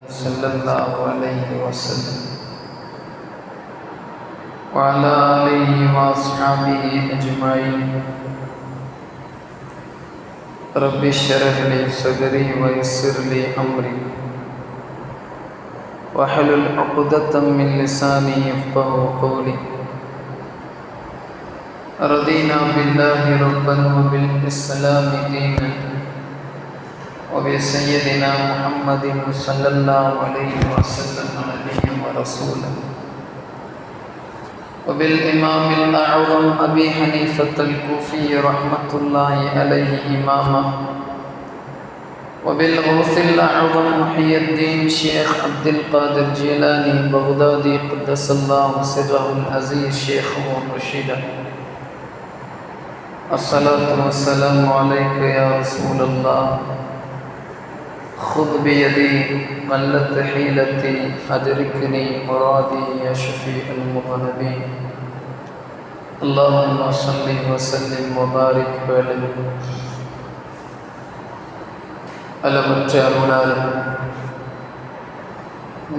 صلى الله عليه وسلم وعلى آله وأصحابه أجمعين. رب اشرح لي صدري ويسر لي أمري واحلل عقدة من لساني يفقهوا قولي. رضينا بالله ربا وبالإسلام دينا وبسيدنا محمد صلى الله عليه وسلم نبيا ورسولا وبالإمام الأعظم أبي حنيفة الكوفي رحمة الله عليه إماما وبالغوث الأعظم محي الدين شيخ عبد القادر جيلاني بغدادي قدس الله سره العزيز شيخا ورشيدا. الصلاة والسلام عليك يا رسول الله. خذ بيدي قلت حيلتي أدركني مرادي يا شفيع المذنبين. اللهم صل وسلم وبارك عليه. அளவற்ற அருளாளன்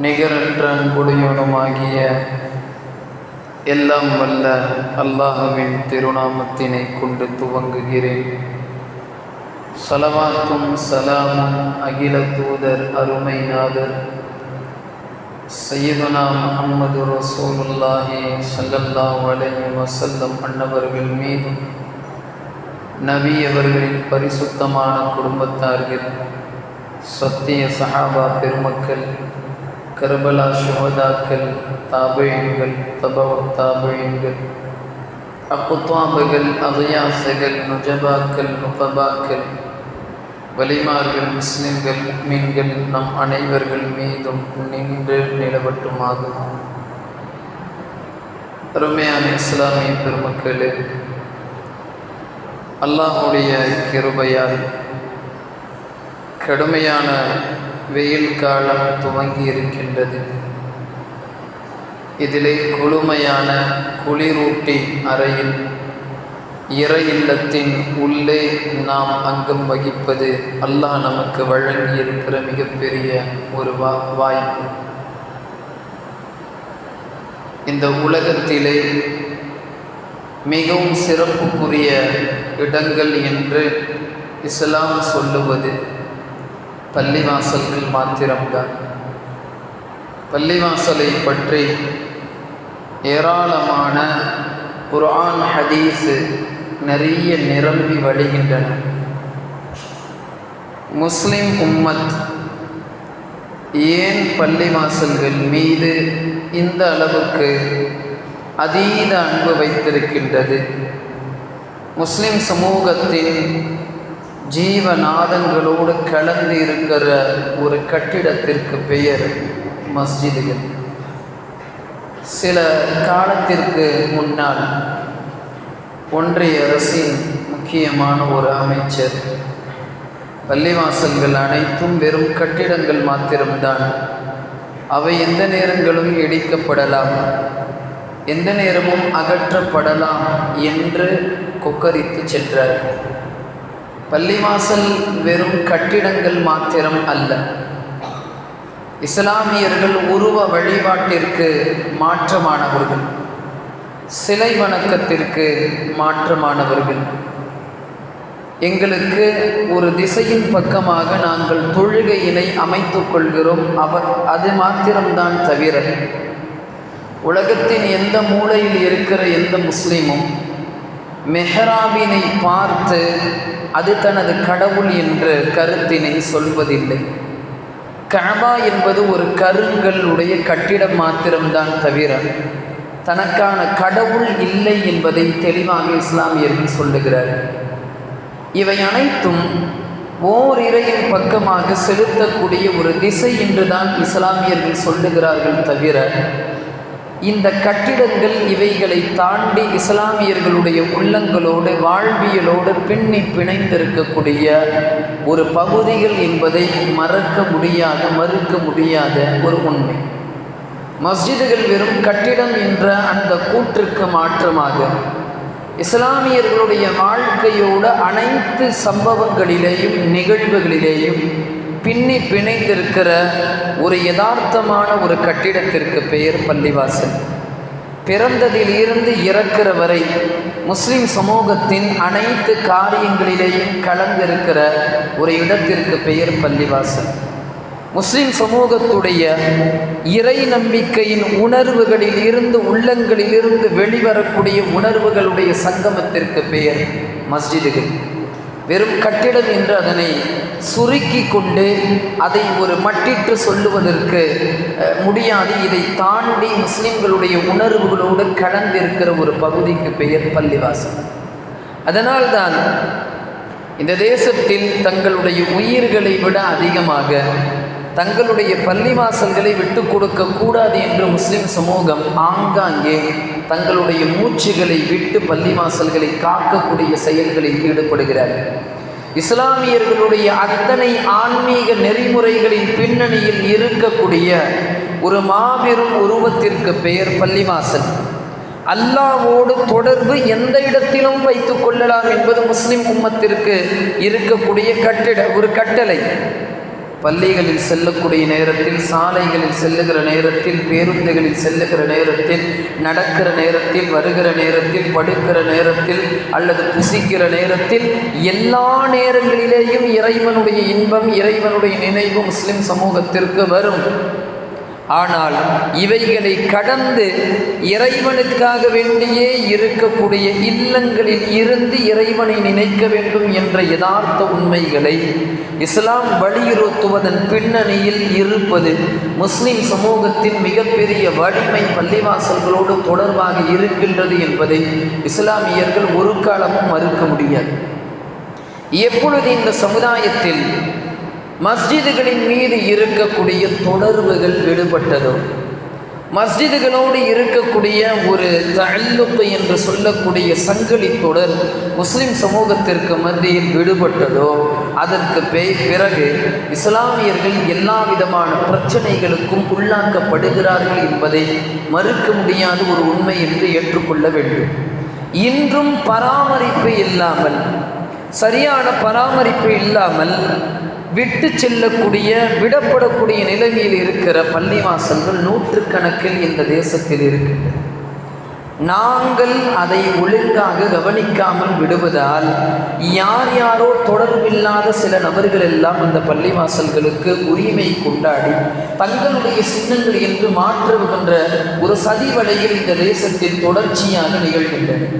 நிகரற்ற அன்புடையவனுமாகிய எல்லாம் வல்ல அல்லாஹ்வின் திருநாமத்தினை கொண்டு துவங்குகிறேன். ஸலவாத்தும் ஸலாமும் அகில தூதர் அருமைநாதர் சய்யிதுனா முஹம்மது ரசூலுல்லாஹி ஸல்லல்லாஹு அலைஹி வஸல்லம் அன்னவர்கள் மீதும் நபி அவர்களின் பரிசுத்தமான குடும்பத்தார்கள், சத்திய சஹாபா பெருமக்கள், கர்பலா ஷுஹதாக்கள், தாபீன்கள், தபவுத் தாபீன்கள், அக்குத்வாபுகள், அகியாசுகள், நுஜபாக்கள், நுகபாக்கள், வலிமார்கள், முஸ்லிம்கள், முஃமின்கள் நம் அனைவர்கள் மீதும் நின்று நிலவட்டுமாகும். அருமையான இஸ்லாமிய பெருமக்களே, அல்லாஹுடைய கிருபையால் கடுமையான வெயில் காலம் துவங்கி இருக்கின்றது. இதிலே குளுமையான குளிரூட்டி அறையில் இறை இல்லத்தின் உள்ளே நாம் அங்கம் வகிப்பது அல்லாஹ் நமக்கு வழங்கி இருக்கிற மிகப்பெரிய ஒரு வாய்ப்பு. இந்த உலகத்திலே மிகவும் சிறப்புக்குரிய இடங்கள் என்று இஸ்லாம் சொல்லுவது பள்ளிவாசல்கள் மாத்திரம்தான். பள்ளிவாசலை பற்றி ஏராளமான குர்ஆன் ஹதீஸ் நிறைய நிரம்பி வழிகின்றன. முஸ்லிம் உம்மத் ஏன் பள்ளிவாசல்கள் மீது இந்த அளவுக்கு அதீத அன்பு வைத்திருக்கின்றது? முஸ்லிம் சமூகத்தின் ஜீவநாதங்களோடு கலந்து இருக்கிற ஒரு கட்டிடத்திற்கு பெயர் மஸ்ஜிதுகள். சில காலத்திற்கு முன்னால் ஒன்றிய அரசின் முக்கியமான ஒரு அமைச்சர் பள்ளிவாசல்கள் அனைத்தும் வெறும் கட்டிடங்கள் மாத்திரம்தான், அவை எந்த நேரங்களும் இடிக்கப்படலாம், எந்த நேரமும் அகற்றப்படலாம் என்று கொக்கரித்து சென்றார். பள்ளிவாசல் வெறும் கட்டிடங்கள் மாத்திரம் அல்ல, இஸ்லாமியர்கள் உருவ வழிபாட்டிற்கு மாற்றமானவர்கள், சிலை வணக்கத்திற்கு மாற்றமானவர்கள். எங்களுக்கு ஒரு திசையின் பக்கமாக நாங்கள் தொழுகையினை அமைத்துக் கொள்கிறோம், அது மாத்திரம்தான் தவிர உலகத்தின் எந்த மூலையில் இருக்கிற எந்த முஸ்லீமும் மெஹராபினை பார்த்து அது தனது கடவுள் என்ற கருத்தினை சொல்வதில்லை. கஅபா என்பது ஒரு கருங்கல்லுடைய கட்டிடம் மாத்திரம்தான் தவிர தனக்கான கடவுள் இல்லை என்பதை தெளிவாக இஸ்லாமியர்கள் சொல்லுகிறார்கள். இவை அனைத்தும் ஓர் இறையின் பக்கமாக செலுத்தக்கூடிய ஒரு திசை என்றுதான் இஸ்லாமியர்கள் சொல்லுகிறார்கள் தவிர இந்த கட்டிடங்கள் இவைகளை தாண்டி இஸ்லாமியர்களுடைய உள்ளங்களோடு வாழ்வியலோடு பின்னி பிணைந்திருக்கக்கூடிய ஒரு பகுதிகள் என்பதை மறுக்க முடியாத ஒரு உண்மை. மஸ்ஜிதுகள் வெறும் கட்டிடம் என்ற அந்த கூற்றுக்கு மாற்றமாக இஸ்லாமியர்களுடைய வாழ்க்கையோடு அனைத்து சம்பவங்களிலேயும் நிகழ்வுகளிலேயும் பின்னி பிணைந்திருக்கிற ஒரு யதார்த்தமான ஒரு கட்டிடத்திற்கு பெயர் பள்ளிவாசல். பிறந்ததிலிருந்து இறக்கிற வரை முஸ்லிம் சமூகத்தின் அனைத்து காரியங்களிலேயும் கலந்திருக்கிற ஒரு இடத்திற்கு பெயர் பள்ளிவாசல். முஸ்லிம் சமூகத்துடைய இறை நம்பிக்கையின் உணர்வுகளில் இருந்து, உள்ளங்களிலிருந்து வெளிவரக்கூடிய உணர்வுகளுடைய சங்கமத்திற்கு பெயர் மஸ்ஜிதுகள். வெறும் கட்டிடம் என்று அதனை சுருக்கி கொண்டு அதை ஒரு மட்டிட்டு சொல்லுவதற்கு முடியாது. இதை தாண்டி முஸ்லிம்களுடைய உணர்வுகளோடு கலந்திருக்கிற ஒரு பகுதிக்கு பெயர் பள்ளிவாசல். அதனால்தான் இந்த தேசத்தில் தங்களுடைய உயிர்களை விட அதிகமாக தங்களுடைய பள்ளிவாசல்களை விட்டு கொடுக்கக்கூடாது என்று முஸ்லிம் சமூகம் ஆங்காங்கே தங்களுடைய மூச்சுகளை விட்டு பள்ளிவாசல்களை காக்கக்கூடிய செயல்களில் ஈடுபடுகிறார்கள். இஸ்லாமியர்களுடைய அத்தனை ஆன்மீக நெறிமுறைகளின் பின்னணியில் இருக்கக்கூடிய ஒரு மாபெரும் உருவத்திற்கு பெயர் பள்ளிவாசல். அல்லாஹ்வோடு தொடர்பு எந்த இடத்திலும் வைத்து கொள்ளலாம் என்பது முஸ்லிம் உம்மத்திற்கு இருக்கக்கூடிய ஒரு கட்டளை. பள்ளிகளில் செல்லக்கூடிய நேரத்தில், சாலைகளில் செல்லுகிற நேரத்தில், பேருந்துகளில் செல்லுகிற நேரத்தில், நடக்கிற நேரத்தில், வருகிற நேரத்தில், படுக்கிற நேரத்தில் அல்லது புசிக்கிற நேரத்தில், எல்லா நேரங்களிலேயும் இறைவனுடைய இன்பம், இறைவனுடைய நினைவு முஸ்லிம் சமூகத்திற்கு வரும். ஆனால் இவைகளை கடந்து இறைவனுக்காக வேண்டியே இருக்கக்கூடிய இல்லங்களில் இருந்து இறைவனை நினைக்க வேண்டும் என்ற யதார்த்த உண்மைகளை இஸ்லாம் வலியுறுத்துவதன் பின்னணியில் இருப்பது முஸ்லிம் சமூகத்தின் மிகப்பெரிய வலிமை பள்ளிவாசல்களோடு தொடர்பாக இருக்கின்றது என்பதை இஸ்லாமியர்கள் ஒரு காலமும் மறுக்க முடியாது. எப்பொழுது இந்த சமுதாயத்தில் மஸ்ஜிதுகளின் மீது இருக்கக்கூடிய தொடர்புகள் விடுபட்டதோ, மஸ்ஜிதுகளோடு இருக்கக்கூடிய ஒரு தஅல்லுக் என்று சொல்லக்கூடிய சங்கிலி தொடர் முஸ்லிம் சமூகத்திற்கு மத்தியில் விடுபட்டதோ, அதற்கு பிறகு இஸ்லாமியர்கள் எல்லா விதமான பிரச்சனைகளுக்கும் உள்ளாக்கப்படுகிறார்கள் என்பதை மறுக்க முடியாத ஒரு உண்மை என்று ஏற்றுக்கொள்ள வேண்டும். இன்றும் பராமரிப்பு இல்லாமல், சரியான பராமரிப்பு இல்லாமல் விட்டு செல்லக்கூடிய, விடப்படக்கூடிய நிலைமையில் இருக்கிற பள்ளிவாசல்கள் நூற்றுக்கணக்கில் இந்த தேசத்தில் இருக்கின்றன. நாங்கள் அதை ஒழுங்காக கவனிக்காமல் விடுவதால் யார் யாரோ தொடர்பில்லாத சில நபர்கள் எல்லாம் அந்த பள்ளிவாசல்களுக்கு உரிமை கொண்டாடி தங்களுடைய சின்னங்கள் என்று மாற்றுகின்ற ஒரு சதிவலையில் இந்த தேசத்தில் தொடர்ச்சியாக நிகழ்கின்றன.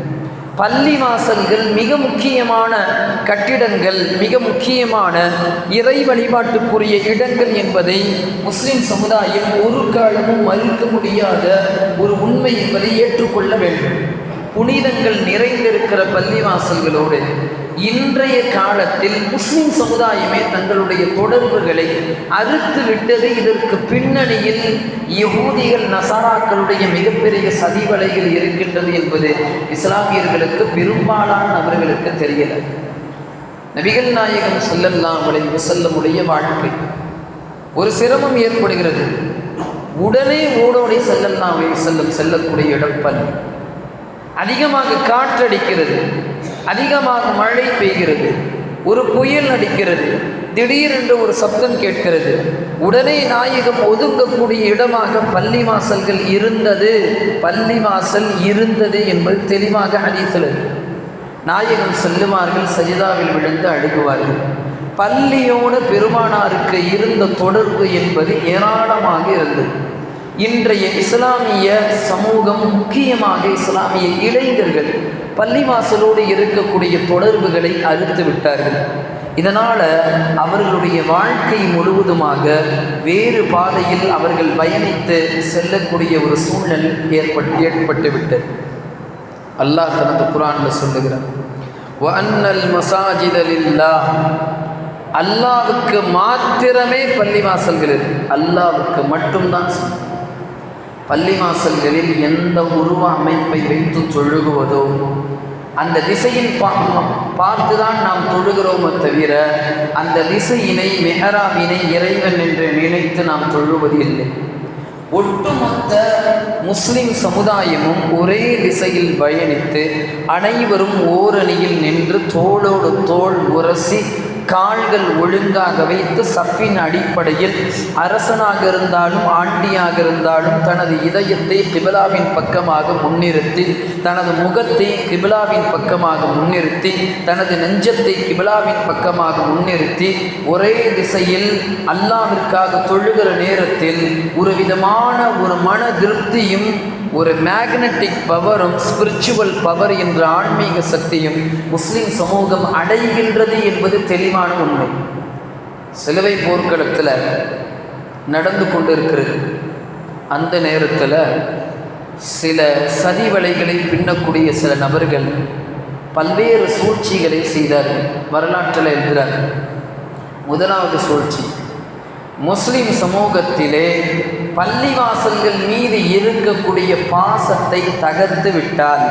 பள்ளிவாசல்கள் மிக முக்கியமான கட்டிடங்கள், மிக முக்கியமான இறை வழிபாட்டுக்குரிய இடங்கள் என்பதை முஸ்லிம் சமுதாயம் ஒரு காலமும் மறுக்க முடியாத ஒரு உண்மை என்பதை ஏற்றுக்கொள்ள வேண்டும். புனிதங்கள் நிறைந்திருக்கிற பள்ளிவாசல்களோடு இன்றைய காலத்தில் முஸ்லிம் சமுதாயமே தங்களுடைய தொடர்புகளை அறுத்து விட்டது. இதற்கு பின்னணியில் யஹூதிகள், நசாராக்களுடைய மிகப்பெரிய சதிவலைகள் இருக்கின்றது என்பது இஸ்லாமியர்களுக்கு, பெரும்பாலான நபர்களுக்கு தெரியல. நபிகள் நாயகம் ஸல்லல்லாஹு அலைஹி வஸல்லமுடைய வாழ்க்கை ஒரு சிரமம் ஏற்படுகிறது. உடனே ஓடோடி ஸல்லல்லாஹு அலைஹி வஸல்லம் செல்லக்கூடிய இடம் பள்ளி. அதிகமாக காற்றடிக்கிறது, அதிகமாக மழை பெய்கிறது, ஒரு புயல் அடிக்கிறது, திடீரென்று ஒரு சப்தம் கேட்கிறது. உடனே நாயகம் ஒதுங்கக்கூடிய இடமாக பள்ளிவாசல்கள் இருந்தது, பள்ளிவாசல் இருந்தது என்பது தெளிவாக ஹதீஸில் இருக்கு. நாயகம் செல்லுவார்கள், சஜிதாவில் விழுந்து அழுகுவார்கள். பள்ளியோடு பெருமானாருக்கு இருந்த தொடர்பு என்பது ஏராளமாக இருந்தது. இன்றைய இஸ்லாமிய சமூகம், முக்கியமாக இஸ்லாமிய இளைஞர்கள் பள்ளிவாசலோடு இருக்கக்கூடிய தொடர்புகளை அறுத்து விட்டார்கள். இதனால் அவர்களுடைய வாழ்க்கை முழுவதுமாக வேறு பாதையில் அவர்கள் பயணித்து செல்லக்கூடிய ஒரு சூழ்நிலை ஏற்பட்டுவிட்டது. அல்லாஹ் தனது குர்ஆனில் சொல்லுகிறார், வஅன்னல் மஸாஜித லில்லாஹ், அல்லாஹ்வுக்கு மாத்திரமே பள்ளிவாசல்கள் இருக்கு. அல்லாஹ்வுக்கு மட்டும்தான். பள்ளிவாசல்களில் எந்த உருவ அமைப்பை வைத்து தொழுகுவதோ அந்த திசையின் பார்த்துதான் நாம் தொழுகிறோமோ தவிர அந்த திசையினை, மெஹராபினை இறைவன் என்று நினைத்து நாம் தொழுவது இல்லை. ஒட்டுமொத்த முஸ்லிம் சமுதாயமும் ஒரே திசையில் பயணித்து அனைவரும் ஓரணியில் நின்று தோளோடு தோள் உரசி கால்கள் ஒழுங்காக வைத்து சஃபின் அடிப்படையில் அரசனாக இருந்தாலும் ஆண்டியாக இருந்தாலும் தனது இதயத்தை கிபிலாவின் பக்கமாக முன்னிறுத்தி, தனது முகத்தை கிபிலாவின் பக்கமாக முன்னிறுத்தி, தனது நெஞ்சத்தை கிபிலாவின் பக்கமாக முன்னிறுத்தி ஒரே திசையில் அல்லாஹ்விற்காக தொழுகிற நேரத்தில் ஒரு விதமான ஒரு மன திருப்தியும் ஒரு மேக்னட்டிக் பவரும் ஸ்பிரிச்சுவல் பவர் என்ற ஆன்மீக சக்தியும் முஸ்லிம் சமூகம் அடைகின்றது என்பது தெளிவான உண்மை. சிலுவை போர்க்களத்தில் நடந்து கொண்டிருக்கிறது. அந்த நேரத்தில் சில சதி வலைகளை பின்னக்கூடிய சில நபர்கள் பல்வேறு சூழ்ச்சிகளை செய்தார்கள். வரலாற்றில் எழுதுகிறார். முதலாவது சூழ்ச்சி, முஸ்லிம் சமூகத்திலே பள்ளிவாசல்கள் மீது இருக்கக்கூடிய பாசத்தை தகர்த்து விட்டால்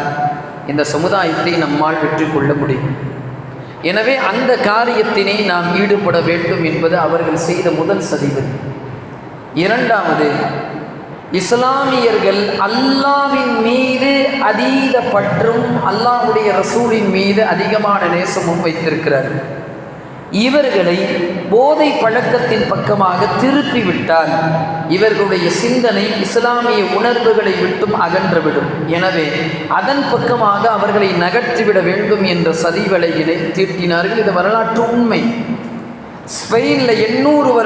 இந்த சமுதாயத்தை நம்மால் வெற்றி கொள்ள முடியும். எனவே அந்த காரியத்தினை நாம் ஈடுபட வேண்டும் என்பது அவர்கள் செய்த முதல் சதிவு. இரண்டாவது, இஸ்லாமியர்கள் அல்லாஹ்வின் மீது அதீத பற்றும் அல்லாஹ்வுடைய ரசூலின் மீது அதிகமான நேசமும் வைத்திருக்கிறார்கள். இவர்களை போதை பழக்கத்தின் பக்கமாக திருப்பிவிட்டால் இவர்களுடைய சிந்தனை இஸ்லாமிய உணர்வுகளை விட்டும் அகன்றுவிடும். எனவே அதன் பக்கமாக அவர்களை நகர்த்திவிட வேண்டும் என்ற சதி வலையினை தீட்டினார்கள். இது வரலாற்று உண்மை. ஸ்பெயினில் 800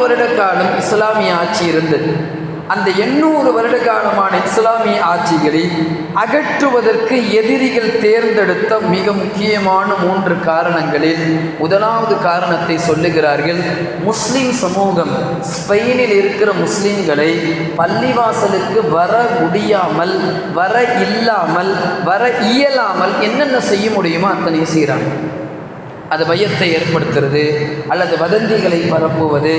வருட காலம் இஸ்லாமிய ஆட்சி இருந்தது. அந்த 800 வருட காலமான இஸ்லாமிய ஆட்சிகளை அகற்றுவதற்கு எதிரிகள் தேர்ந்தெடுத்த மிக முக்கியமான 3 காரணங்களில் முதலாவது காரணத்தை சொல்லுகிறார்கள். முஸ்லிம் சமூகம், ஸ்பெயினில் இருக்கிற முஸ்லிம்களை பள்ளிவாசலுக்கு வர முடியாமல், வர இல்லாமல், வர இயலாமல் என்னென்ன செய்ய முடியுமோ அத்தனை செய்கிறாங்க. அது பயத்தை ஏற்படுத்துறது அல்லது வதந்திகளை பரப்புவது,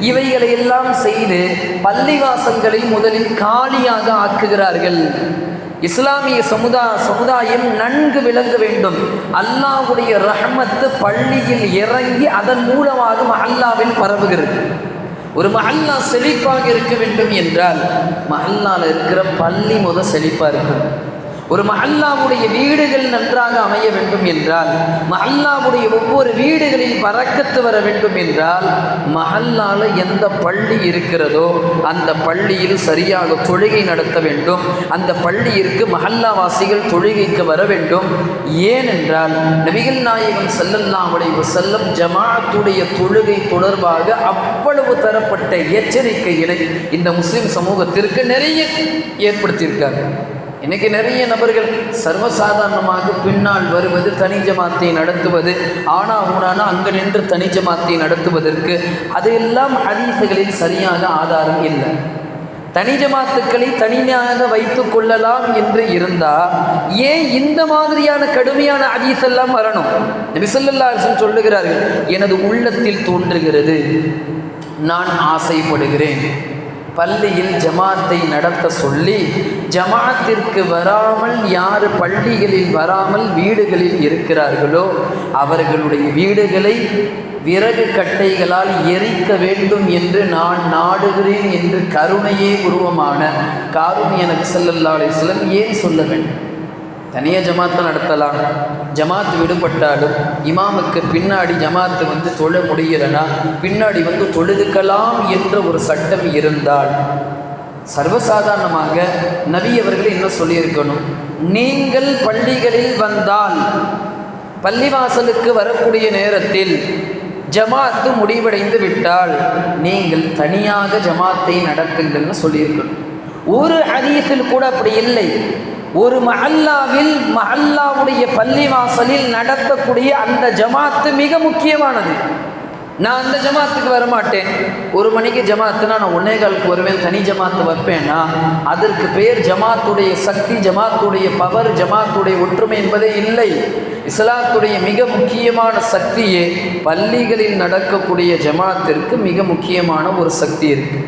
இவைகளை எல்லாம் செய்து பள்ளிவாசல்களை முதலில் காலியாக ஆக்குகிறார்கள். இஸ்லாமிய சமுதாயம் நன்கு விளங்க வேண்டும். அல்லாஹ்வுடைய ரஹ்மத்து பள்ளியில் இறங்கி அதன் மூலமாக மஹல்லாவில் பரவுகிறது. ஒரு மஹல்லா செழிப்பாக இருக்க வேண்டும் என்றால் மஹல்லாவில் இருக்கிற பள்ளி செழிப்பாக இருக்கணும். ஒரு மஹல்லாவுடைய வீடுகள் நன்றாக அமைய வேண்டும் என்றால், மஹல்லாவுடைய ஒவ்வொரு வீடுகளில் பரக்கத்து வர வேண்டும் என்றால், மஹல்லால எந்த பள்ளி இருக்கிறதோ அந்த பள்ளியில் சரியாக தொழுகை நடத்த வேண்டும். அந்த பள்ளியிற்கு மஹல்லாவாசிகள் தொழுகைக்கு வர வேண்டும். ஏனென்றால் நபிகள் நாயகம் ஸல்லல்லாஹு அலைஹி வஸல்லம் ஜமாஅத்துடைய தொழுகை தொடர்பாக அவ்வளவு தரப்பட்ட எச்சரிக்கைகளை இந்த முஸ்லிம் சமூகத்திற்கு நிறைய ஏற்படுத்தியிருக்காங்க. இன்றைக்கி நிறைய நபர்கள் சர்வசாதாரணமாக பின்னால் வருவது, தனி ஜமாத்தை நடத்துவது, ஆனா ஊனானா அங்கு நின்று தனி ஜமாத்தை நடத்துவதற்கு அதையெல்லாம் ஹதீஸ்களில் சரியான ஆதாரம் இல்லை. தனி ஜமாத்துக்களை தனியாக வைத்து கொள்ளலாம் என்று இருந்தால் ஏன் இந்த மாதிரியான கடுமையான ஹதீஸ் எல்லாம் வரணும்? நபி ஸல்லல்லாஹு அலைஹி வஸல்லம் சொல்லுகிறார்கள், எனது உள்ளத்தில் தோன்றுகிறது, நான் ஆசைப்படுகிறேன் பள்ளியில் ஜமாத்தை நடத்த சொல்லி, ஜமாத்திற்கு வராமல் யார் பள்ளிகளில் வராமல் வீடுகளில் இருக்கிறார்களோ அவர்களுடைய வீடுகளை விறகு கட்டைகளால் எரிக்க வேண்டும் என்று நான் நாடுகிறேன் என்று கருணையே உருவமான காருண்ய நபி ஸல்லல்லாஹு அலைஹி வஸல்லம் ஏன் சொல்ல வேண்டும்? தனியாக ஜமாத்தை நடத்தலாம். ஜமாத்து விடுபட்டாலும் இமாமுக்கு பின்னாடி ஜமாத்து தொழ முடியலனா பின்னாடி தொழுதுக்கலாம் என்ற ஒரு சட்டம் இருந்தால், சர்வசாதாரணமாக நபி அவர்கள் என்ன சொல்லியிருக்கணும்? நீங்கள் பள்ளிகளில் வந்தால், பள்ளிவாசலுக்கு வரக்கூடிய நேரத்தில் ஜமாத்து முடிவடைந்து விட்டால் நீங்கள் தனியாக ஜமாத்தை நடத்துங்கள்னு சொல்லியிருக்கணும். ஒரு ஹதீஸில் கூட அப்படி இல்லை. ஒரு மஹல்லாவில் மஹல்லாவுடைய பள்ளிவாசலில் நடத்தக்கூடிய அந்த ஜமாத்து மிக முக்கியமானது. நான் அந்த ஜமாத்துக்கு வரமாட்டேன், 1 மணிக்கு ஜமாத்துனா நான் 1:15 வருவேன், தனி ஜமாத்து வைப்பேன்னா அதற்கு பேர் ஜமாத்துடைய சக்தி, ஜமாத்துடைய பவர், ஜமாத்துடைய ஒற்றுமை என்பதே இல்லை. இஸ்லாத்துடைய மிக முக்கியமான சக்தியே பள்ளிகளில் நடக்கக்கூடிய ஜமாத்திற்கு மிக முக்கியமான ஒரு சக்தி இருக்குது.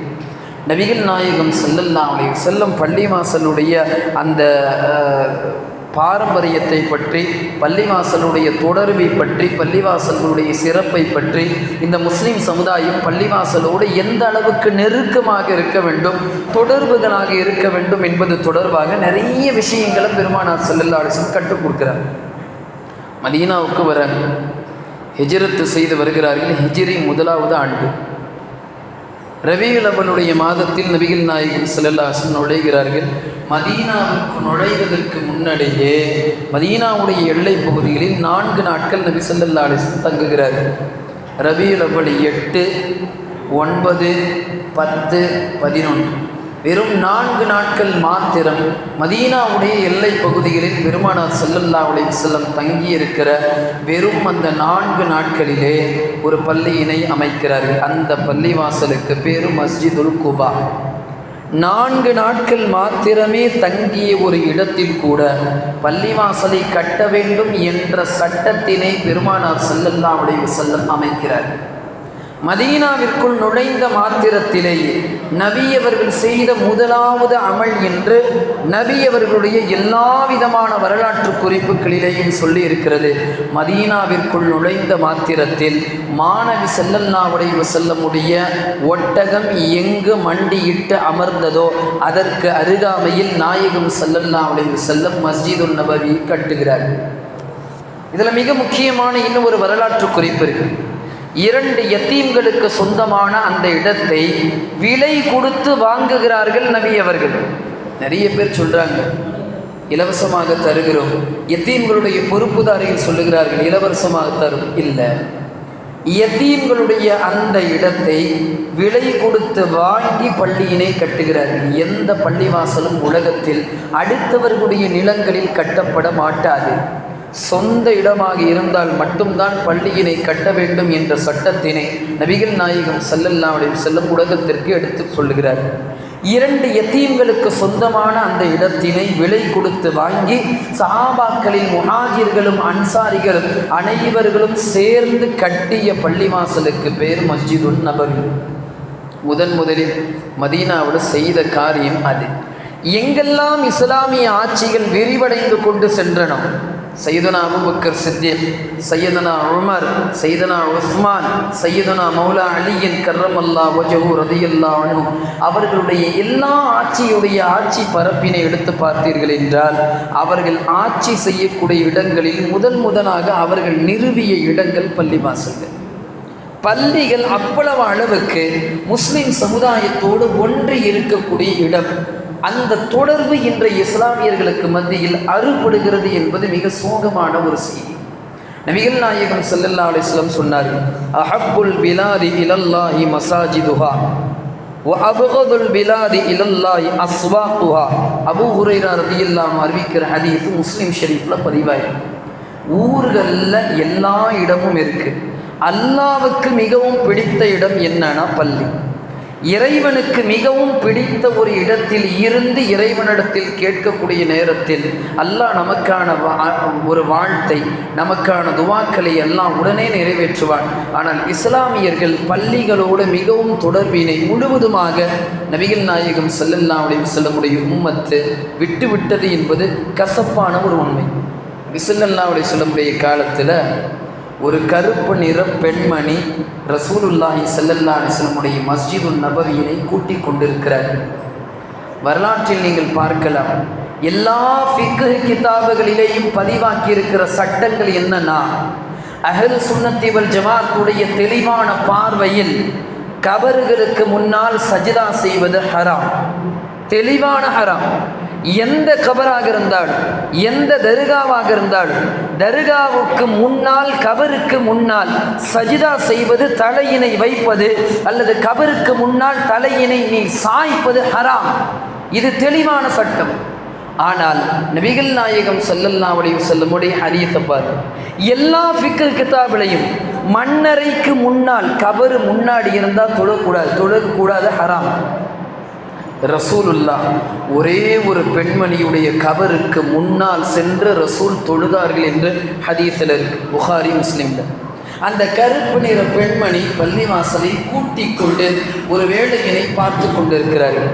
நபிகள் நாயகம் ஸல்லல்லாஹு அலைஹி வஸல்லம் பள்ளிவாசலுடைய அந்த பாரம்பரியத்தை பற்றி, பள்ளிவாசலுடைய தொடர்பை பற்றி, பள்ளிவாசலுடைய சிறப்பை பற்றி, இந்த முஸ்லீம் சமுதாயம் பள்ளிவாசலோடு எந்த அளவுக்கு நெருக்கமாக இருக்க வேண்டும், தொடர்புகளாக இருக்க வேண்டும் என்பது தொடர்பாக நிறைய விஷயங்களை பெருமானார் ஸல்லல்லாஹு அலைஹி வஸல்லம் கற்றுக் கொடுக்கிறார். மதீனாவுக்கு வராங்க, ஹிஜ்ரத்து செய்து வருகிறார்கள். ஹிஜ்ரி முதலாவது ஆண்டு ரபீஉல் அவ்வலுடைய மாதத்தில் நபிகள் நாயகம் ஸல்லல்லாஹு அலைஹி வஸல்லம் நுழைகிறார்கள். மதீனாவிற்கு நுழைவதற்கு முன்னாடியே மதீனாவுடைய எல்லை பகுதிகளில் 4 நாட்கள் நபி ஸல்லல்லாஹு அலைஹி வஸல்லம் தங்குகிறார்கள். ரபீஉல் அவ்வல் 8, 9, 10, 11 வெறும் 4 நாட்கள் மாத்திரம் மதீனாவுடைய எல்லை பகுதிகளில் பெருமானார் ஸல்லல்லாஹு அலைஹி வஸல்லம் தங்கியிருக்கிற வெறும் அந்த 4 நாட்களிலே ஒரு பள்ளியினை அமைக்கிறார்கள். அந்த பள்ளிவாசலுக்கு பேரு மஸ்ஜிதுல் குபா. 4 நாட்கள் மாத்திரமே தங்கிய ஒரு இடத்தில் கூட பள்ளிவாசலை கட்ட வேண்டும் என்ற சட்டத்தினை பெருமானார் ஸல்லல்லாஹு அலைஹி வஸல்லம் அமைக்கிறார்கள். மதீனாவிற்குள் நுழைந்த மாத்திரத்திலேயே நபி அவர்கள் செய்த முதலாவது அமல் என்று நபி அவர்களுடைய எல்லா விதமான வரலாற்று குறிப்புகளிலேயும் சொல்லி இருக்கிறது. மதீனாவிற்குள் நுழைந்த மாத்திரத்தில் மாநபி ஸல்லல்லாஹு அலைஹி வஸல்லமுடைய ஒட்டகம் எங்கு மண்டியிட்டு அமர்ந்ததோ அதற்கு அருகாமையில் நாயகம் ஸல்லல்லாஹு அலைஹி வஸல்லம் மஸ்ஜிதுன் நபவி கட்டுகிறார். இதில் மிக முக்கியமான இன்னும் ஒரு வரலாற்று குறிப்பு இருக்கு. 2 யத்தீம்களுக்கு சொந்தமான அந்த இடத்தை விலை கொடுத்து வாங்குகிறார்கள் நபி அவர்கள். நிறைய பேர் சொல்றாங்க இலவசமாக தருகிறோம், யத்தீம்களுடைய பொறுப்புதாரிகள் சொல்லுகிறார்கள் இலவசமாக தரும். இல்லை, யத்தீம்களுடைய அந்த இடத்தை விலை கொடுத்து வாங்கி பள்ளியினை கட்டுகிறார்கள். எந்த பள்ளிவாசலும் உலகத்தில் அடுத்தவர்களுடைய நிலங்களில் கட்டப்பட மாட்டாது. சொந்த இடமாக இருந்தால் மட்டும்தான் பள்ளியினை கட்ட வேண்டும் என்ற சட்டத்தினை நபிகள் நாயகம் ஸல்லல்லாஹு அலைஹி வஸல்லம் உலகத்திற்கு எடுத்து சொல்லுகிறார். 2 யத்தீம்களுக்கு சொந்தமான அந்த இடத்தினை விலை கொடுத்து வாங்கி சஹாபாக்களின் முஹாஜிர்களும் அன்சாரிகளும் அனைவர்களும் சேர்ந்து கட்டிய பள்ளிவாசலுக்கு பேர் மஸ்ஜிதுன் நபவி. முதலில் மதீனாவில் செய்த காரியம் அது. எங்கெல்லாம் இஸ்லாமிய ஆட்சிகள் விரிவடைந்து கொண்டு சென்றன, சையதுனா அபூபக்கர் சித்திக், சையதுனா உமர், சையதுனா உஸ்மான், சையதுனா மௌலா அலியின் கர்ரமல்லாஹு வஜஹு ரலியல்லாஹு அன்ஹு அவர்களுடைய எல்லா ஆட்சி பரப்பினை எடுத்து பார்த்தீர்கள் என்றால் அவர்கள் ஆட்சி செய்யக்கூடிய இடங்களில் முதலாக அவர்கள் நிறுவிய இடங்கள் பள்ளிவாசல்கள். பள்ளிகள் அவ்வளவு அளவுக்கு முஸ்லிம் சமுதாயத்தோடு ஒன்றி இருக்கக்கூடிய இடம். அந்த தொடர்பு இன்றைய இஸ்லாமியர்களுக்கு மத்தியில் அறுபடுகிறது என்பது மிக சோகமான ஒரு செய்தி. நபிகள் நாயகம் ஸல்லல்லாஹு அலைஹி வஸல்லம் சொன்னார்கள், அஹப்புல் பிலாதி இலல்லாஹி மசாஜிதுஹா வ அப்கதுல் பிலாதி இலல்லாஹி அஸ்வாகுஹா. அபூ ஹுரைரா ரலியல்லாஹு அன்ஹு அறிவிக்கிற ஹதீஸ் முஸ்லிம் ஷரீஃப்ல பதிவாயிருக்கு. ஊர்களில் எல்லா இடமும் இருக்கு. அல்லாஹ்வுக்கு மிகவும் பிடித்த இடம் என்னன்னா பள்ளி. இறைவனுக்கு மிகவும் பிடித்த ஒரு இடத்தில் இருந்து இறைவனிடத்தில் கேட்கக்கூடிய நேரத்தில் அல்லாஹ் நமக்கான ஒரு வாழ்த்தை, நமக்கான துவாக்களை எல்லாம் உடனே நிறைவேற்றுவான். ஆனால் இஸ்லாமியர்கள் பள்ளிகளோடு மிகவும் தொடர்பினை முழுவதுமாக நபிகள் நாயகம் ஸல்லல்லாஹு அலைஹி வஸல்லமுடைய உம்மத்து விட்டுவிட்டது என்பது கசப்பான ஒரு உண்மை. ஸல்லல்லாஹு அலைஹி வஸல்லமுடைய காலத்தில் ஒரு கருப்பு நிற பெண்மணி ரசூலுல்லாஹி ஸல்லல்லாஹு அலைஹி வஸல்லமுடைய மஸ்ஜிதுன் நபவியினை கூட்டிக் கொண்டிருக்கிறார்கள். வரலாற்றில் நீங்கள் பார்க்கலாம், எல்லா ஃபிக்ஹ் கிதாபுகளிலேயும் பதிவாக்கி இருக்கிற சட்டங்கள் என்னன்னா, அஹ்ல் சுன்னத்தி வல் ஜமாத்துடைய தெளிவான பார்வையில் கபர்களுக்கு முன்னால் சஜிதா செய்வது ஹராம், தெளிவான ஹராம். எந்த கபராக இருந்தாலும், எந்த தர்காவாக இருந்தாலும், தர்காவுக்கு முன்னால் கபருக்கு முன்னால் சஜிதா செய்வது, தலையினை வைப்பது அல்லது கபருக்கு முன்னால் தலையினை நீ சாய்ப்பது ஹராம். இது தெளிவான சட்டம். ஆனால் நபிகள் நாயகம் ஸல்லல்லாஹு அலைஹி வஸல்லமுடைய ஹதீஸை பார், எல்லா ஃபிக்ஹ் கிதாபிலையும் மன்னரைக்கு முன்னால் கபரு முன்னாடி இருந்தால் தொழக்கூடாது, ஹராம். ரசூலுல்லாஹ் ஒரே ஒரு பெண்மணியுடைய கபருக்கு முன்னால் சென்று ரசூல் தொழுதார்கள் என்று ஹதீஸில் இருக்கு, புகாரி முஸ்லிம்ல. அந்த கருப்பு நிற பெண்மணி பள்ளிவாசலை கூட்டிக் கொண்டு ஒரு வேலையினை பார்த்து கொண்டிருக்கிறார்கள்.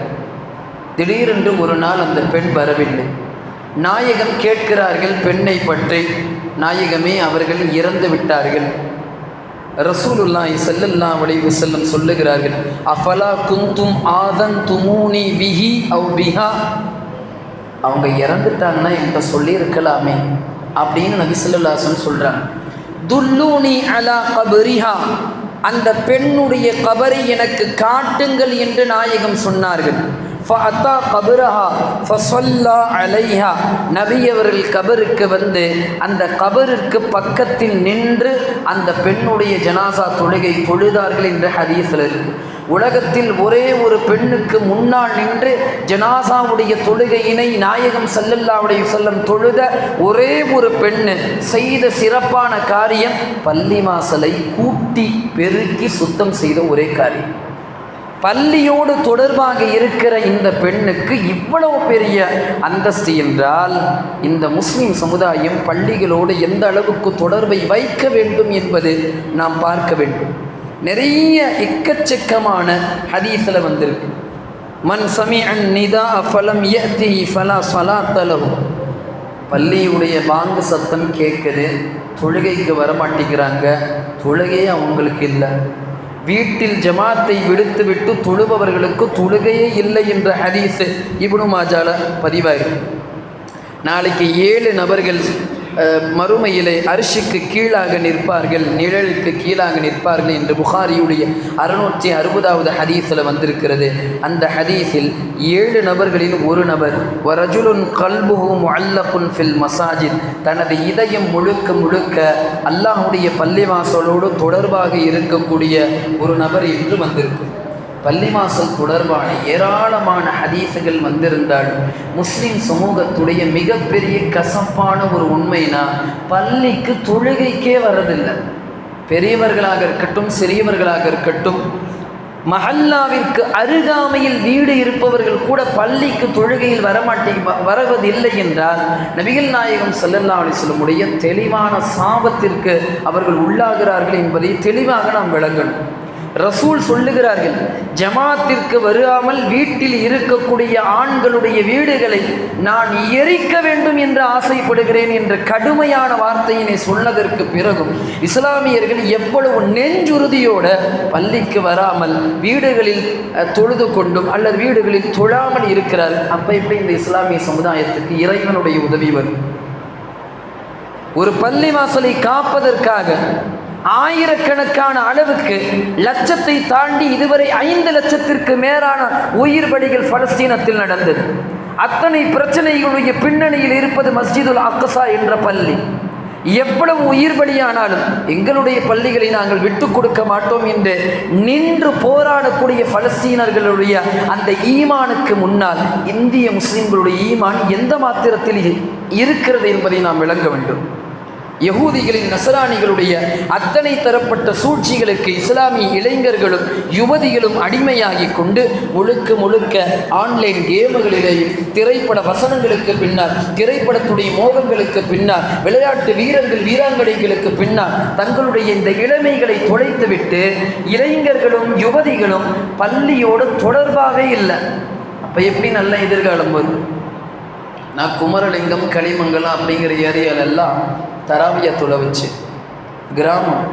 திடீரென்று ஒரு நாள் அந்த பெண் வரவில்லை. நாயகம் கேட்கிறார்கள் பெண்ணை பற்றி. நாயகமே, அவர்கள் இறந்து விட்டார்கள். ரசூலுல்லாஹி ஸல்லல்லாஹு அலைஹி வஸல்லம் சொல்லுகிறார்கள், அஃபலா குந்தும் ஆதன்துமூனி பிஹி அவ் பிஹா. அவங்க இறந்துட்டாங்கன்னா என்கிட்ட சொல்லியிருக்கலாமே, அப்படின்னு நபி ஸல்லல்லாஹு அலைஹி வஸல்லம் சொல்றாங்க. துல்லூனி அலா கபரிஹா, அந்த பெண்ணுடைய கபரை எனக்கு காட்டுங்கள் என்று நாயகம் சொன்னார்கள். ஃபஅத்தா கபரஹா ஃபஸல்லா அலைஹா, நபி அவர்கள் கபருக்கு வந்து அந்த கபருக்கு பக்கத்தில் நின்று அந்த பெண்ணுடைய ஜனாசா தொழுகை தொழுதார்கள் என்ற ஹதீஸில் இருக்கு. உலகத்தில் ஒரே ஒரு பெண்ணுக்கு முன்னால் நின்று ஜனாசாவுடைய தொழுகையினை நாயகம் ஸல்லல்லாஹு அலைஹி வஸல்லம் தொழுத ஒரே ஒரு பெண்ணு செய்த சிறப்பான காரியம் பள்ளி வாசலை கூட்டி பெருக்கி சுத்தம் செய்த ஒரே காரியம். பள்ளியோடு தொடர்பாக இருக்கிற இந்த பெண்ணுக்கு இவ்வளவு பெரிய அந்தஸ்து என்றால், இந்த முஸ்லிம் சமுதாயம் பள்ளிகளோடு எந்த அளவுக்கு தொடர்பை வைக்க வேண்டும் என்பது நாம் பார்க்க வேண்டும். நிறைய எக்கச்சக்கமான ஹதீஸில் வந்திருக்கு. மன் சமிஅன் நிதா ஃபலம் யஅதிஹி ஃபலா ஸலாத்த லஹு, பள்ளியுடைய பாங்கு சத்தம் கேட்குது, தொழுகைக்கு வரமாட்டேங்கிறாங்க, தொழுகையே அவங்களுக்கு இல்லை. வீட்டில் ஜமாத்தை விடுத்துவிட்டு தொழுபவர்களுக்கு தொழுகையே இல்லை என்ற ஹதீஸ் இப்னு மாஜால பதிவாயிருக்கு. நாளைக்கு 7 நபர்கள் மறுமையிலே அரிசிக்கு கீழாக நிற்பார்கள், நிழலுக்கு கீழாக நிற்பார்கள் என்று புகாரியுடைய 660வது ஹதீஸில் வந்திருக்கிறது. அந்த ஹதீஸில் 7 நபர்களில் ஒரு நபர் வரஜுலுன் கல்புஹு முஅல்லகுன் ஃபில் மசாஜித், தனது இதயம் முழுக்க முழுக்க அல்லாஹ்வுடைய பள்ளிவாசலோடு தொடர்பாக இருக்கக்கூடிய ஒரு நபர் என்று வந்திருக்கு. பள்ளிவாசல் தொடர்பான ஏராளமான ஹதீஸுகள் வந்திருந்தாலும் முஸ்லிம் சமூகத்துடைய மிகப்பெரிய கசப்பான ஒரு உண்மைனா, பள்ளிக்கு தொழுகைக்கே வரதில்லை. பெரியவர்களாக இருக்கட்டும் சிறியவர்களாக இருக்கட்டும், மஹல்லாவிற்கு அருகாமையில் வீடு இருப்பவர்கள் கூட பள்ளிக்கு தொழுகையில் வருவதில்லை என்றால் நபிகள் நாயகம் ஸல்லல்லாஹு அலைஹி வஸல்லம் உடைய தெளிவான சாபத்திற்கு அவர்கள் உள்ளாகிறார்கள் என்பதை தெளிவாக நாம் விளங்கணும். ரசூல் சொல்லுகிறார்கள், ஜமாத்திற்கு வராமல் வீட்டில் இருக்கக்கூடிய ஆண்களுடைய வீடுகளை நான் எரிக்க வேண்டும் என்று ஆசைப்படுகிறேன் என்ற கடுமையான வார்த்தையினை சொன்னதற்கு பிறகும் இஸ்லாமியர்கள் எவ்வளவு நெஞ்சுறுதியோட பள்ளிக்கு வராமல் வீடுகளில் தொழுது கொண்டும் அல்லது வீடுகளில் தொழாமல் இருக்கிறார்கள். அப்போ எப்படி இந்த இஸ்லாமிய சமுதாயத்துக்கு இறைவனுடைய உதவி வரும்? ஒரு பள்ளி வாசலை காப்பதற்காக ஆயிரக்கணக்கான அளவுக்கு லட்சத்தை தாண்டி இதுவரை 5 லட்சத்திற்கு மேலான உயிர் பலிகள் பலஸ்தீனத்தில் நடந்தது. அத்தனை பிரச்சனைகளுடைய பின்னணியில் இருப்பது மஸ்ஜிதுல் அக்ஸா என்ற பள்ளி. எவ்வளவு உயிர் பலியானாலும் எங்களுடைய பள்ளிகளை நாங்கள் விட்டு கொடுக்க மாட்டோம் என்று நின்று போராடக்கூடிய பலஸ்தீனர்களுடைய அந்த ஈமானுக்கு முன்னால் இந்திய முஸ்லிம்களுடைய ஈமான் எந்த மாத்திரத்தில் இருக்கிறது என்பதை நாம் விளங்க வேண்டும். யகூதிகளின் நசராணிகளுடைய அத்தனை தரப்பட்ட சூழ்ச்சிகளுக்கு இஸ்லாமிய இளைஞர்களும் யுவதிகளும் அடிமையாகி கொண்டு முழுக்க முழுக்க ஆன்லைன் கேமுகளிலேயும் திரைப்பட வசனங்களுக்கு பின்னால், திரைப்படத்துடைய மோகங்களுக்கு பின்னால், விளையாட்டு வீரர்கள் வீராங்கனைகளுக்கு பின்னால் தங்களுடைய இந்த இளமைகளை தொலைத்துவிட்டு இளைஞர்களும் யுவதிகளும் பள்ளியோடு தொடர்பாகவே இல்லை. அப்போ எப்படி நல்ல எதிர்காலம் வரும்? நான் குமரலிங்கம் களிமங்கலம் அப்படிங்கிற ஏரியாலெல்லாம் தராவியா தொலை வச்சு கிராமம்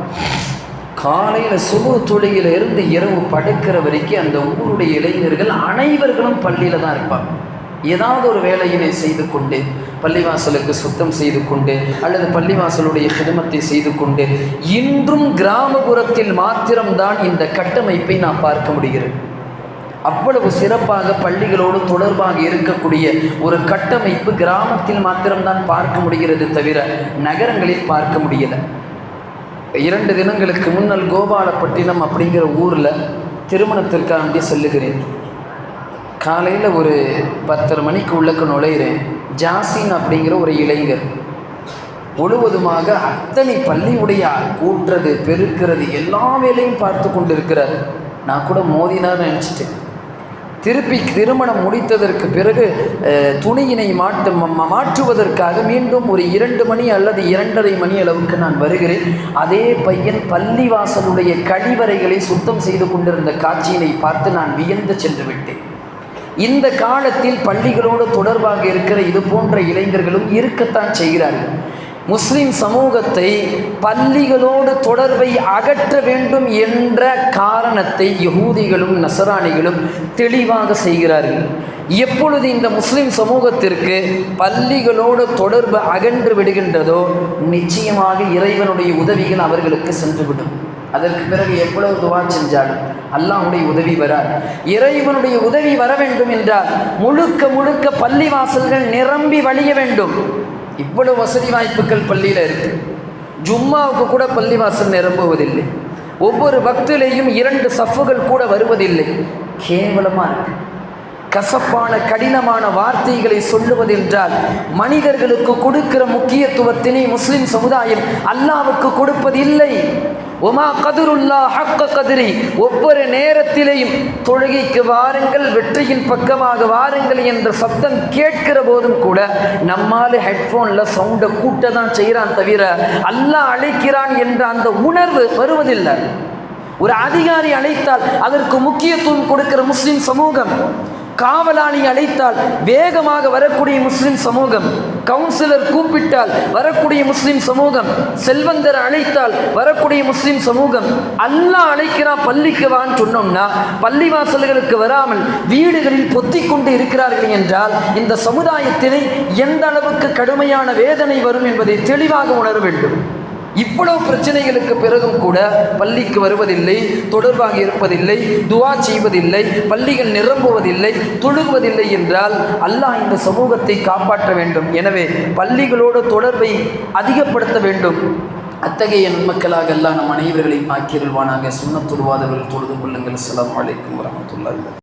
காலையில் சுபு தொழுகையில் இருந்து இரவு படுக்கிற வரைக்கும் அந்த ஊருடைய இளைஞர்கள் அனைவர்களும் பள்ளியில் தான் இருப்பாங்க. ஏதாவது ஒரு வேலையினை செய்து கொண்டு, பள்ளிவாசலுக்கு சுத்தம் செய்து கொண்டு அல்லது பள்ளிவாசலுடைய கிதமத்தை செய்து கொண்டு, இன்றும் கிராமப்புறத்தில் மாத்திரம்தான் இந்த கட்டமைப்பை நாம் பார்க்க முடிகிறது. அவ்வளவு சிறப்பாக பள்ளிகளோடு தொடர்பாக இருக்கக்கூடிய ஒரு கட்டமைப்பு கிராமத்தில் மாத்திரம்தான் பார்க்க முடிகிறது, தவிர நகரங்களில் பார்க்க முடியலை. 2 தினங்களுக்கு முன்னால் கோபாலப்பட்டினம் அப்படிங்கிற ஊரில் திருமணத்திற்காண்டி செல்லுகிறேன். காலையில் ஒரு 10:30 மணிக்கு உள்ளக்க நுழைகிறேன். ஜாசின் அப்படிங்கிற ஒரு இளைஞர் முழுவதுமாக அத்தனை பள்ளியுடைய கூட்டுறது பெருக்கிறது எல்லா வேலையும் பார்த்து கொண்டு இருக்கிறார். நான் கூட மோதினார்னு நினச்சிட்டேன். திருப்பி திருமணம் முடித்ததற்கு பிறகு துணியினை மாற்றுவதற்காக மீண்டும் ஒரு 2 மணி அல்லது 2:30 மணி அளவுக்கு நான் வருகிறேன். அதே பையன் பள்ளிவாசலுடைய கழிவறைகளை சுத்தம் செய்து கொண்டிருந்த காட்சியினை பார்த்து நான் வியந்து சென்று விட்டேன். இந்த காலத்தில் பள்ளிகளோடு தொடர்பாக இருக்கிற இது போன்ற இளைஞர்களும் இருக்கத்தான் செய்கிறார்கள். முஸ்லிம் சமூகத்தை பள்ளிகளோடு தொடர்பை அகற்ற வேண்டும் என்ற காரணத்தை யகூதிகளும் நசராணிகளும் தெளிவாக செய்கிறார்கள். எப்பொழுது இந்த முஸ்லிம் சமூகத்திற்கு பள்ளிகளோடு தொடர்பு அகன்று விடுகின்றதோ நிச்சயமாக இறைவனுடைய உதவிகள் அவர்களுக்கு சென்றுவிடும். அதற்கு பிறகு எவ்வளவு துவா செஞ்சாலும் அல்லாஹ்வுடைய உதவி வராது. இறைவனுடைய உதவி வர வேண்டும் என்றால் முழுக்க முழுக்க பள்ளி வாசல்கள் நிரம்பி வழிய வேண்டும். இவ்வளவு வசதி வாய்ப்புகள் பள்ளியில் இருக்கு. ஜும்மாவுக்கு கூட பள்ளி வாசல் நிரம்புவதில்லை. ஒவ்வொரு பக்திலையும் 2 சஃப்புகள் கூட வருவதில்லை. கேவலமாக இருக்கு. கசப்பான கடினமான வார்த்தைகளை சொல்லுவதென்றால் மனிதர்களுக்கு கொடுக்கிற முக்கியத்துவத்தினை முஸ்லிம் சமுதாயம் அல்லாஹ்வுக்கு கொடுப்பதில்லை. ஒமா கதிருல்லா ஹக்க கதிரி, ஒவ்வொரு நேரத்திலேயும் தொழுகைக்கு வாருங்கள், வெற்றியின் பக்கமாக வாருங்கள் என்ற சப்தம் கேட்கிற போதும் கூட நம்மால் ஹெட்ஃபோனில் சவுண்டை கூட்ட தான் செய்கிறான் தவிர அல்லாஹ் அழைக்கிறான் என்ற அந்த உணர்வு வருவதில்லை. ஒரு அதிகாரி அழைத்தால் அதற்கு முக்கியத்துவம் கொடுக்கிற முஸ்லிம் சமூகம், காவலாளி அழைத்தால் வேகமாக வரக்கூடிய முஸ்லிம் சமூகம், கவுன்சிலர் கூப்பிட்டால் வரக்கூடிய முஸ்லிம் சமூகம், செல்வந்தர் அழைத்தால் வரக்கூடிய முஸ்லிம் சமூகம். அல்லாஹ் அழைக்கிறான் பள்ளிக்கு வான்னு சொன்னோம்னா பள்ளிவாசல்களுக்கு வராமல் வீடுகளில் பொத்திக் கொண்டு இருக்கிறார்கள் என்றால் இந்த சமுதாயத்திலே எந்த அளவுக்கு கடுமையான வேதனை வரும் என்பதை தெளிவாக உணர வேண்டும். இவ்வளவு பிரச்சனைகளுக்கு பிறகும் கூட பள்ளிக்கு வருவதில்லை, தொடர்பாக இருப்பதில்லை, துவா செய்வதில்லை, பள்ளிகள் நிரம்புவதில்லை, தொழுவதில்லை என்றால் அல்லாஹ் இந்த சமூகத்தை காப்பாற்ற வேண்டும். எனவே பள்ளிகளோடு தொடர்பை அதிகப்படுத்த வேண்டும். அத்தகைய நன்மக்களாக அல்லாஹ் நம் அனைவர்களையும் ஆக்கியருள்வானாக. சுன்னத்துல் வாதவர்கள் தொழுது கொள்ளுங்கள். அஸ்ஸலாமு அலைக்கும் வரஹ்மத்துல்லாஹி.